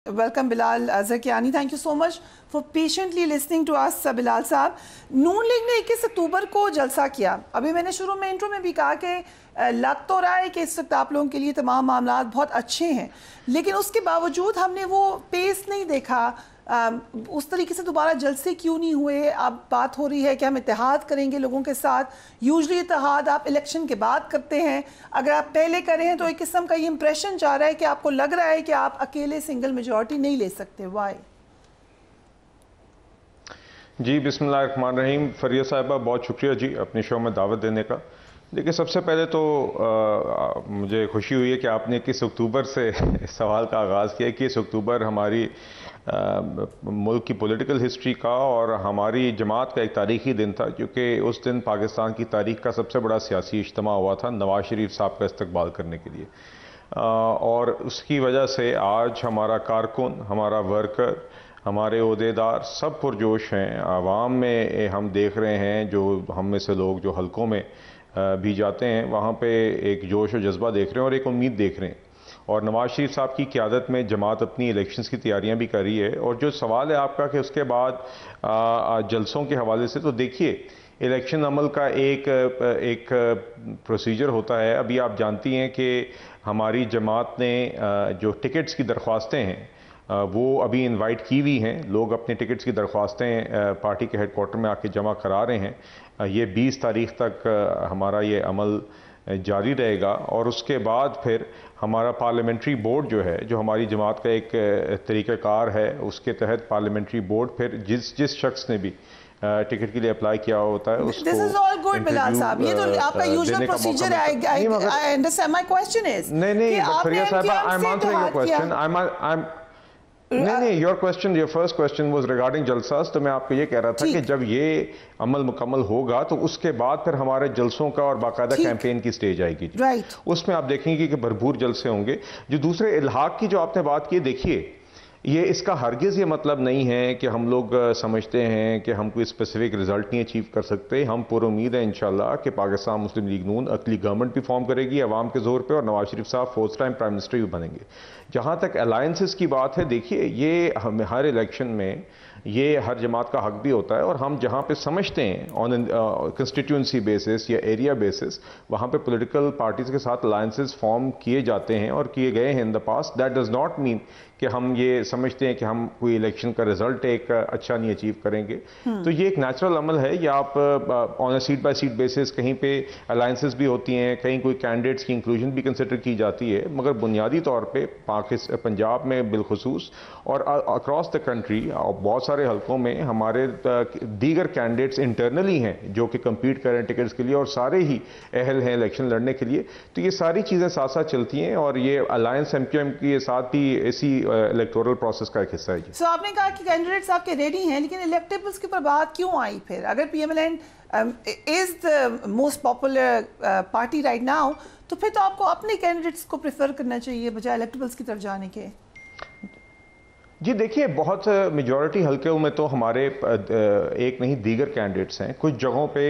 Welcome Bilal Zakiani. Thank you so much for patiently listening to us, Bilal साहब. नून league ने 21 अक्टूबर को जलसा किया. अभी मैंने शुरू में इंट्रो में भी कहा कि लग तो रहा है कि इस वक्त आप लोगों के लिए तमाम मामला बहुत अच्छे हैं, लेकिन उसके बावजूद हमने वो पेस नहीं देखा. उस तरीके से दोबारा जलसे क्यों नहीं हुए? अब बात हो रही है कि हम इत्तेहाद करेंगे लोगों के साथ. यूजली इत्तेहाद आप इलेक्शन के बाद करते हैं. अगर आप पहले करें हैं तो एक किस्म का ये इंप्रेशन जा रहा है कि आपको लग रहा है कि आप अकेले सिंगल मेजॉरिटी नहीं ले सकते. वाई? जी बिस्मिल्लाहिर्रहमानिर्रहीम. फरिया साहिबा, बहुत शुक्रिया जी अपने शो में दावत देने का. देखिए, सबसे पहले तो मुझे खुशी हुई है कि आपने 21 अक्टूबर से इस सवाल का आगाज़ किया. 21 अक्टूबर हमारी मुल्क की पॉलिटिकल हिस्ट्री का और हमारी जमात का एक तारीख़ी दिन था, क्योंकि उस दिन पाकिस्तान की तारीख़ का सबसे बड़ा सियासी इज्तिमा हुआ था नवाज शरीफ साहब का इस्तकबाल करने के लिए. और उसकी वजह से आज हमारा कारकुन, हमारा वर्कर, हमारे ओहदेदार सब पुरजोश हैं. आवाम में हम देख रहे हैं, जो हम में से लोग जो हलकों में भी जाते हैं वहाँ पे एक जोश और जज्बा देख रहे हैं और एक उम्मीद देख रहे हैं. और नवाज शरीफ साहब की क़यादत में जमात अपनी इलेक्शंस की तैयारियां भी कर रही है. और जो सवाल है आपका कि उसके बाद जलसों के हवाले से, तो देखिए, इलेक्शन अमल का एक प्रोसीजर होता है. अभी आप जानती हैं कि हमारी जमात ने जो टिकट्स की दरख्वास्तें हैं वो अभी इनवाइट की हुई हैं. लोग अपने टिकट्स की दरख्वास्तें पार्टी के हेडक्वार्टर में आके जमा करा रहे हैं. ये 20 तारीख तक हमारा ये अमल जारी रहेगा. और उसके बाद फिर हमारा पार्लियामेंट्री बोर्ड जो है, जो हमारी जमात का एक तरीक़ाकार है, उसके तहत पार्लियामेंट्री बोर्ड फिर जिस शख्स ने भी टिकट के लिए अप्लाई किया होता है उसको. This is all good, Bilal साहब. ये तो आपका यूजुअल प्रोसीजर है. I understand. My question is, नहीं, फरिया साहिबा, I'm answering your question. नहीं, your first question was regarding जलसास. तो मैं आपको ये कह रहा था कि जब ये अमल मुकम्मल होगा तो उसके बाद फिर हमारे जलसों का और बाकायदा कैंपेन की स्टेज आएगी. उसमें आप देखेंगे कि भरपूर जलसे होंगे. जो दूसरे इल्हाक की जो आपने बात की, देखिए, ये इसका हरगिज़ ये मतलब नहीं है कि हम लोग समझते हैं कि हम कोई स्पेसिफिक रिजल्ट नहीं अचीव कर सकते. हम पूरी उम्मीद है इंशाल्लाह कि पाकिस्तान मुस्लिम लीग नून अगली गवर्नमेंट भी फॉर्म करेगी अवाम के जोर पे, और नवाज शरीफ साहब 4th टाइम प्राइम मिनिस्टर भी बनेंगे. जहाँ तक अलायंसेस की बात है, देखिए, ये हम हर इलेक्शन में ये हर जमात का हक भी होता है. और हम जहाँ पे समझते हैं ऑन कंस्टिट्यूंसी बेसिस या एरिया बेसिस, वहाँ पे पॉलिटिकल पार्टीज़ के साथ अलायंसेस फॉर्म किए जाते हैं और किए गए हैं in the past. That does not mean कि हम ये समझते हैं कि हम कोई इलेक्शन का रिजल्ट एक अच्छा नहीं अचीव करेंगे. तो ये एक नेचुरल अमल है. या आप on a seat by seat basis कहीं पे अलायंसेस भी होती हैं, कहीं कोई कैंडिडेट्स की इंक्लूजन भी कंसिडर की जाती है. मगर बुनियादी तौर पे पंजाब में बिलखुसूस और अक्रॉस द कंट्री बहुत सारे हलकों में हमारे दीगर कैंडिडेट्स इंटरनली हैं जो कि कम्पीट कर रहे हैं टिकट्स के लिए, और सारे ही अहल हैं इलेक्शन लड़ने के लिए. तो ये सारी चीज़ें साथ साथ चलती हैं और ये अलायंस MQM के साथ भी इसी इलेक्टोरल प्रोसेस का एक हिस्सा है. सो आपने कहा कि कैंडिडेट्स आपके रेडी हैं, लेकिन इलेक्टेबल्स के ऊपर बात क्यों आई फिर? अगर PMLN is the most popular party right now, तो फिर तो आपको अपने कैंडिडेट्स को प्रेफर करना चाहिए बजाय इलेक्टेबल्स की तरफ जाने के. जी देखिए, बहुत मेजॉरिटी हल्के में तो हमारे एक नहीं दीगर कैंडिडेट्स हैं. कुछ जगहों पे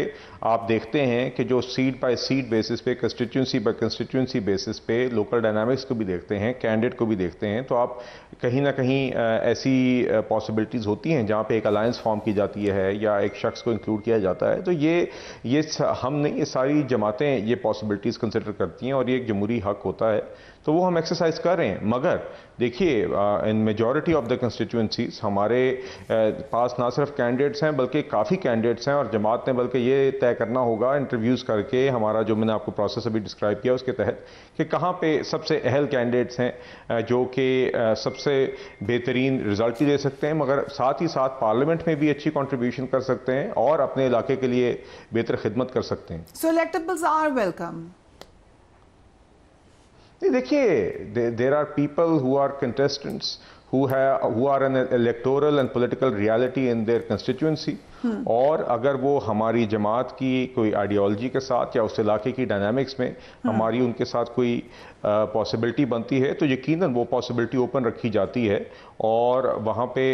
आप देखते हैं कि जो सीट बाय सीट बेसिस पे, कंस्टिट्यूंसी बाय कंस्टिट्यूंसी बेसिस पे लोकल डायनामिक्स को भी देखते हैं, कैंडिडेट को भी देखते हैं. तो आप कहीं ना कहीं ऐसी पॉसिबिलिटीज़ होती हैं जहाँ पे एक अलायंस फॉर्म की जाती है या एक शख्स को इंक्लूड किया जाता है. तो ये हम नहीं, ये सारी जमातें ये पॉसिबिलिटीज़ कंसिडर करती हैं और ये एक जमहूरी हक होता है. तो वो हम एक्सरसाइज कर रहे हैं. मगर देखिए, इन मेजॉरिटी ऑफ द कंस्टिट्यूंसीज हमारे पास ना सिर्फ कैंडिडेट्स हैं बल्कि काफ़ी कैंडिडेट्स हैं. और जमात ने बल्कि ये तय करना होगा इंटरव्यूज़ करके, हमारा जो मैंने आपको प्रोसेस अभी डिस्क्राइब किया उसके तहत, कि कहाँ पे सबसे अहल कैंडिडेट्स हैं जो कि सबसे बेहतरीन रिजल्ट भी दे सकते हैं, मगर साथ ही साथ पार्लियामेंट में भी अच्छी कॉन्ट्रीब्यूशन कर सकते हैं और अपने इलाके के लिए बेहतर खिदमत कर सकते हैं. सो इलेक्टेबल्स आर वेलकम. देखिए, there are people who are contestants who are an electoral and political reality in their constituency. और अगर वो हमारी जमात की कोई आइडियोलॉजी के साथ या उस इलाके की डायनामिक्स में हमारी उनके साथ कोई पॉसिबिलिटी बनती है, तो यकीनन वो पॉसिबिलिटी ओपन रखी जाती है. और वहाँ पे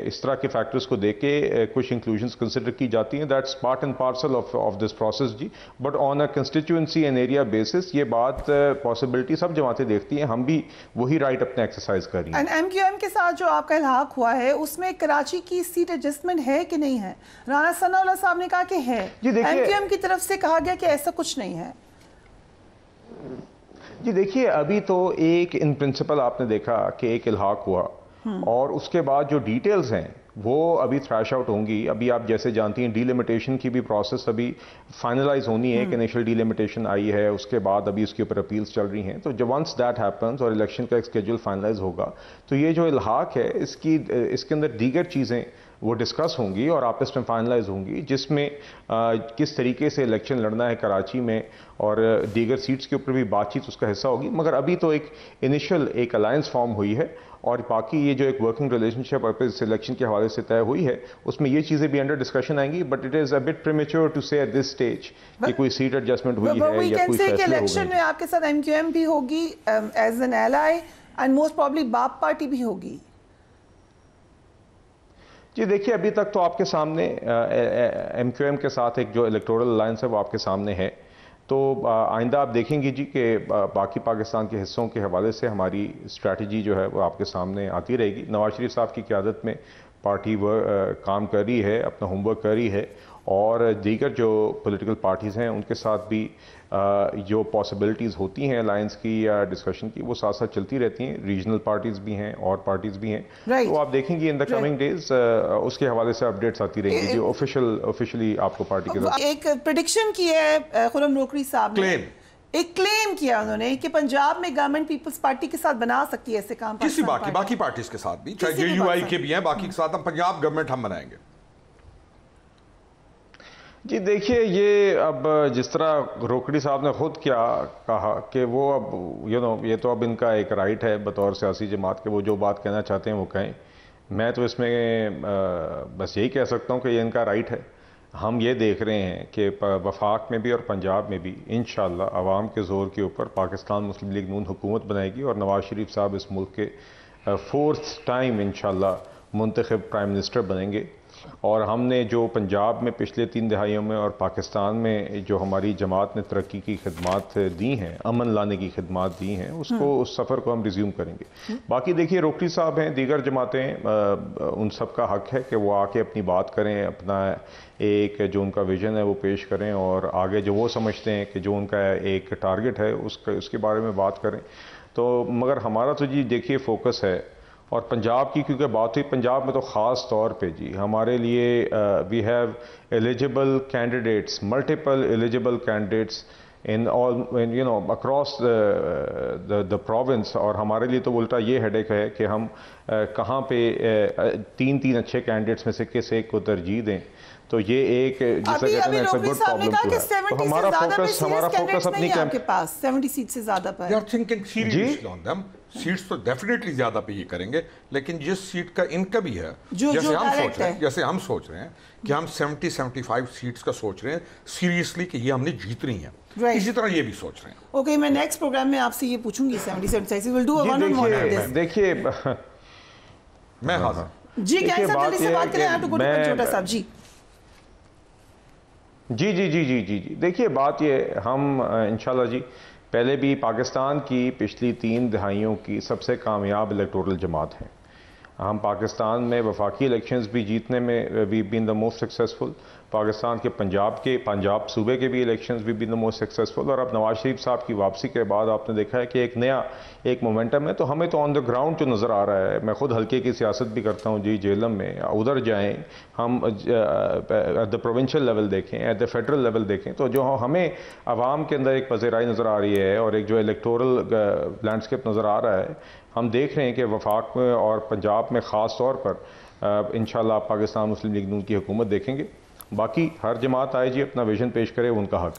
इस तरह के फैक्टर्स को देख के कुछ इंक्लूजन्स कंसिडर की जाती हैं. That's part and parcel of this process जी. But on a constituency and area basis ये बात पॉसिबिलिटी सब जमातें देखती हैं. हम भी वही राइट अपने एक्सरसाइज कर रही हैं. एंड MQM के साथ जो आपका इल्हाक हुआ है उसमें कराची की सीट एडजस्टमेंट है कि नहीं है? राना सनाउल्लाह साहब ने कहा कि है, MQM की तरफ से कहा गया कि ऐसा कुछ नहीं है। जी देखिए, अभी तो एक इन प्रिंसिपल आपने देखा कि एक इल्हाक हुआ और उसके बाद जो डिटेल्स हैं वो अभी थ्रैश आउट होंगी। अभी आप जैसे जानती हैं डिलिमिटेशन की भी प्रोसेस अभी फाइनलाइज होनी है कि इनिशियल डिलिमिटेशन आई है, उसके बाद अभी उसके ऊपर अपील्स चल रही हैं। तो जब वंस दैट हैपन्स और इलेक्शन का एक स्केड्यूल फाइनलाइज होगा तो ये जो इल्हाक है इसके अंदर दीगर चीज़ें वो डिस्कस होंगी और आपस में फाइनलाइज होंगी, जिसमें किस तरीके से इलेक्शन लड़ना है कराची में और दीगर सीट्स के ऊपर भी बातचीत उसका हिस्सा होगी। मगर अभी तो एक इनिशियल एक अलायंस फॉर्म हुई है और बाकी ये जो एक वर्किंग रिलेशनशिप और सिलेक्शन के हवाले से तय हुई है उसमें ये चीज़ें भी अंडर डिस्कशन आएंगी। But it is a bit premature to say at this stage कि कोई सीट एडजस्टमेंट हुई है या कोई फैसले इलेक्शन में आपके साथ MQM भी होगी as an ally and most probably BAP party भी होगी। जी देखिए, अभी तक तो आपके सामने MQM के साथ एक जो इलेक्टोरल अलायंस है वो आपके सामने है। तो आइंदा आप देखेंगे जी कि बाकी पाकिस्तान के हिस्सों के हवाले से हमारी स्ट्रैटेजी जो है वो आपके सामने आती रहेगी। नवाज शरीफ साहब की क़यादत में पार्टी काम कर रही है, अपना होमवर्क कर रही है और दीगर जो पॉलिटिकल पार्टीज़ हैं उनके साथ भी जो पॉसिबिलिटीज़ होती हैं अलायंस की या डिस्कशन की वो साथ साथ चलती रहती हैं। रीजनल पार्टीज़ भी हैं और पार्टीज़ भी हैं। तो आप देखेंगे इन द कमिंग डेज उसके हवाले से अपडेट्स आती रहेंगी जो ऑफिशियली आपको पार्टी की तरफ। एक प्रेडिक्शन की है खुर्रम नोकरी साहब ने, एक क्लेम किया उन्होंने कि पंजाब में गवर्नमेंट पीपल्स पार्टी के साथ बना सकती है ऐसे काम। किसी बाकी पार्टीज के साथ भी, चाहे JUI के भी हैं, बाकी के साथ हम पंजाब गवर्नमेंट हम बनाएंगे। जी देखिए, ये अब जिस तरह रोकड़ी साहब ने खुद क्या कहा कि वो अब ये तो अब इनका एक राइट है बतौर सियासी जमात के, वो जो बात कहना चाहते हैं वो कहें। मैं तो इसमें बस यही कह सकता हूँ कि ये इनका राइट है। हम ये देख रहे हैं कि वफाक में भी और पंजाब में भी इंशाअल्लाह अवाम के ज़ोर के ऊपर पाकिस्तान मुस्लिम लीग नून हुकूमत बनाएगी और नवाज शरीफ साहब इस मुल्क के 4th टाइम इंशाअल्लाह मुंतखब प्राइम मिनिस्टर बनेंगे। और हमने जो पंजाब में पिछले 3 दहाइयों में और पाकिस्तान में जो हमारी जमात ने तरक्की की खिदमात दी हैं, अमन लाने की खिदमात दी हैं, उसको उस सफ़र को हम रिज्यूम करेंगे। बाकी देखिए, रोकड़ी साहब हैं, दीगर जमातें, उन सब का हक है कि वो आके अपनी बात करें, अपना एक जो उनका विजन है वो पेश करें और आगे जो वो समझते हैं कि जो उनका एक टारगेट है उसके बारे में बात करें। तो मगर हमारा तो जी देखिए फोकस है और पंजाब की क्योंकि बात हुई, पंजाब में तो ख़ास तौर पे जी हमारे लिए we have eligible candidates, multiple eligible candidates in all across the province. और हमारे लिए तो उल्टा ये हेडेक है कि हम कहाँ पे 3 अच्छे कैंडिडेट्स में से किस एक को तरजीह दें। तो ये एक जिसे कहते हैं गुड प्रॉब्लम टू है। तो हमारा फोकस अपनी आपके पास 70 सीट से ज़्यादा पर। They are thinking seriously on them. Seats तो डेफिनेटली ज्यादा पे ये करेंगे, लेकिन जिस सीट का इनका भी है, जैसे हम सोच रहे हैं कि हम 70-75 सीट्स का सोच रहे हैं सीरियसली कि ये हमने जीतनी है, इसी तरह ये भी सोच रहे हैं। ओके, मैं नेक्स्ट प्रोग्राम में आपसे ये पूछूंगी 70-75 will do a one on one on this. देखिए मैं हाजिर जी, क्या सब जल्दी से बात करें, आप तो गुड छोटा साहब जी। जी देखिए, बात ये हम इंशाल्लाह जी पहले भी पाकिस्तान की पिछली 3 दहाइयों की सबसे कामयाब इलेक्टोरल जमात हैं। हम पाकिस्तान में वफाकी इलेक्शंस भी जीतने में we been the most successful. Pakistan के पंजाब सूबे के भी इलेक्शंस भी बीन द मोस्ट सक्सेसफुल। और अब नवाज शरीफ साहब की वापसी के बाद आपने देखा है कि एक नया एक मोमेंटम है। तो हमें तो ऑन द ग्राउंड जो नज़र आ रहा है, मैं खुद हल्के की सियासत भी करता हूँ जी, जेलम में उधर जाएँ, हम एट द प्रोविंशियल लेवल देखें, एट द फेडरल लेवल देखें, तो जो हमें आवाम के अंदर एक पज़ीराई नज़र आ रही है और एक जो इलेक्टोरल लैंडस्केप नज़र आ रहा है, हम देख रहे हैं कि वफाक में और पंजाब में ख़ास तौर पर इंशाअल्लाह पाकिस्तान मुस्लिम लीग नून की हुकूमत देखेंगे। बाकी हर जमात आए जी अपना विजन पेश करे, उनका हक।